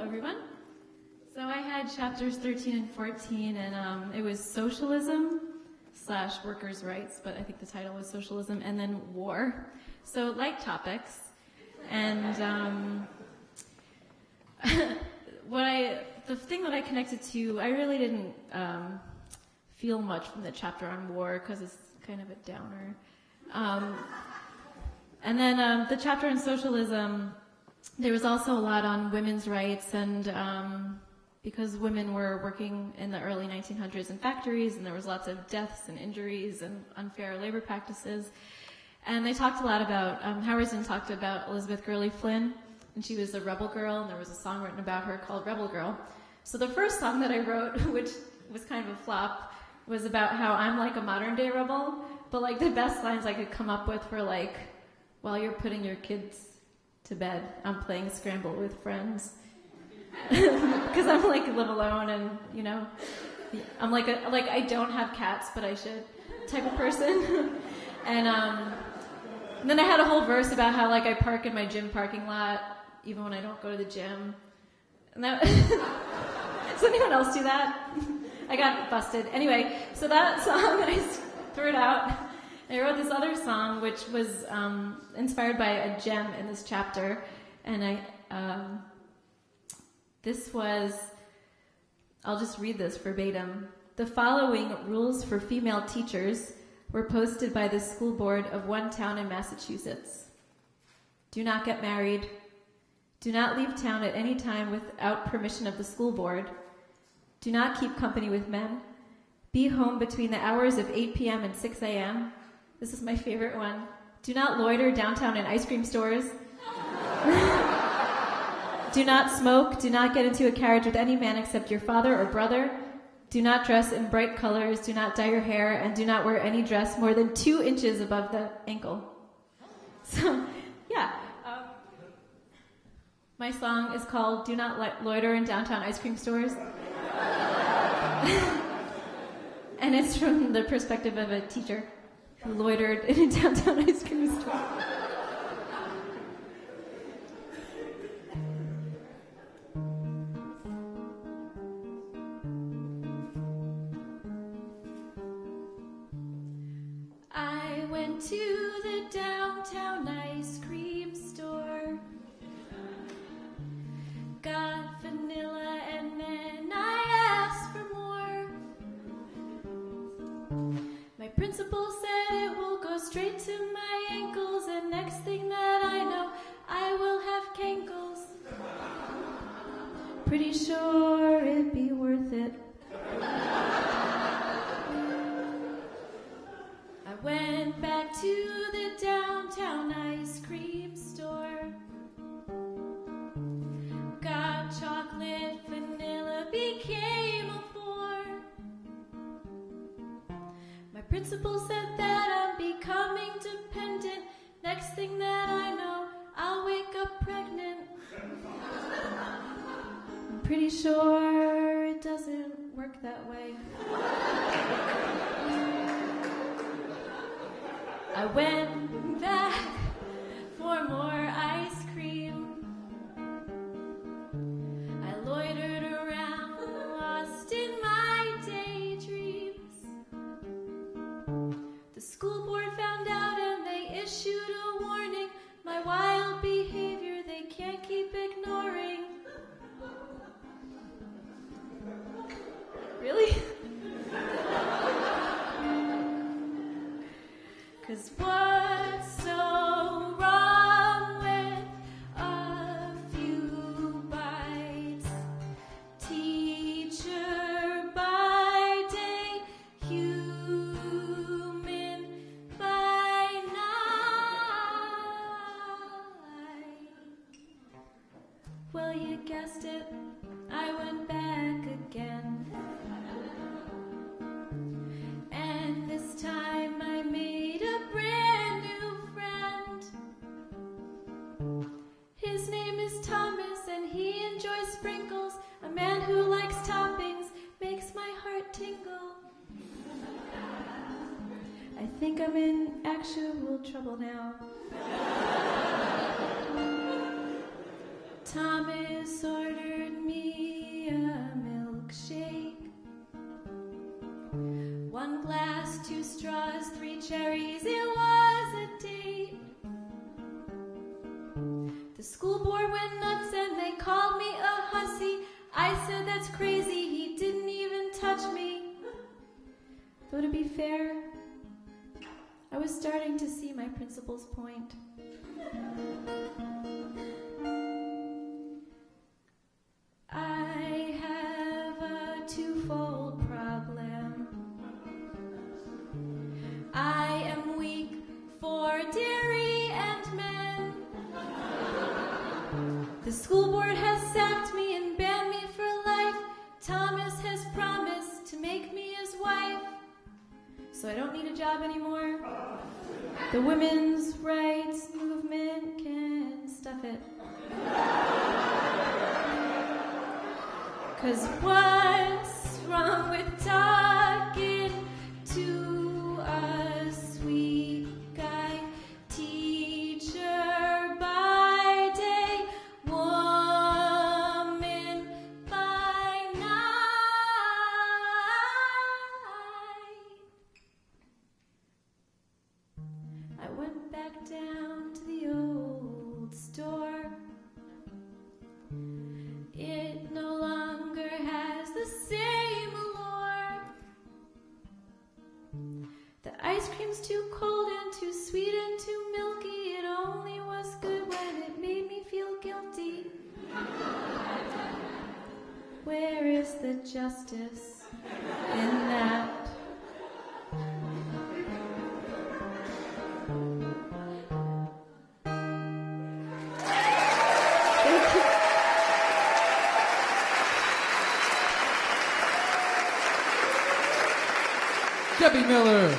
everyone. So I had chapters 13 and 14, and it was socialism / workers' rights, but I think the title was socialism, and then war. So light topics. And the thing that I connected to, I really didn't feel much from the chapter on war because it's kind of a downer. And then the chapter on socialism, there was also a lot on women's rights, and because women were working in the early 1900s in factories, and there was lots of deaths and injuries and unfair labor practices. And they talked a lot about, Howard Zinn talked about Elizabeth Gurley Flynn, and she was a rebel girl, and there was a song written about her called Rebel Girl. So the first song that I wrote, which was kind of a flop, was about how I'm like a modern day rebel, but like the best lines I could come up with were like, while you're putting your kids to bed, I'm playing Scramble with friends. Because I'm like live alone, and you know, I'm like I don't have cats, but I should type of person. And then I had a whole verse about how like I park in my gym parking lot even when I don't go to the gym. And that does anyone else do that? I got busted. Anyway, so that song, I threw it out. I wrote this other song which was inspired by a gem in this chapter, and this was, I'll just read this verbatim. The following rules for female teachers were posted by the school board of one town in Massachusetts. Do not get married. Do not leave town at any time without permission of the school board. Do not keep company with men. Be home between the hours of 8 p.m. and 6 a.m. This is my favorite one. Do not loiter downtown in ice cream stores. Do not smoke. Do not get into a carriage with any man except your father or brother. Do not dress in bright colors. Do not dye your hair. And do not wear any dress more than 2 inches above the ankle. So, yeah. My song is called Do Not Loiter in Downtown Ice Cream Stores. And it's from the perspective of a teacher who loitered in a downtown ice cream store. I went to the downtown ice cream store, got vanilla, and then I asked for more. My principal said it will go straight to my ankles, and next thing that I know, I will have cankles. Pretty sure it'd be worth it. I went back to the downtown ice cream store, got chocolate, vanilla, became a 4. My principal said that I'm becoming dependent. Next thing that I know, I'll wake up pregnant. I'm pretty sure it doesn't work that way. I went back for more ice cream. I loitered around, lost in my daydreams. The school board found out and they issued a warning. My wild behavior they can't keep ignoring. Really? 'Cause what's so wrong with a few bites? Teacher by day, human by night. Well, you guessed it, I went back again. And this time I made a brand new friend. His name is Thomas and he enjoys sprinkles. A man who likes toppings makes my heart tingle. I think I'm in actual trouble now. Thomas ordered me a milkshake. 1 glass, 2 straws, 3 cherries, it was a date. The school board went nuts and they called me a hussy. I said that's crazy, he didn't even touch me. Though to be fair, I was starting to see my principal's point. I have a twofold problem. I am weak for dairy and men. The school board has sacked me and banned me for life. Thomas has promised to make me his wife. So I don't need a job anymore. The women's rights movement can stuff it. 'Cause what's wrong with talking to a sweet guy? Teacher by day, woman by night. I went back down to the old store. It no longer has the same allure. The ice cream's too cold and too sweet and too milky. It only was good when it made me feel guilty. Where is the justice in that? Debbie Miller.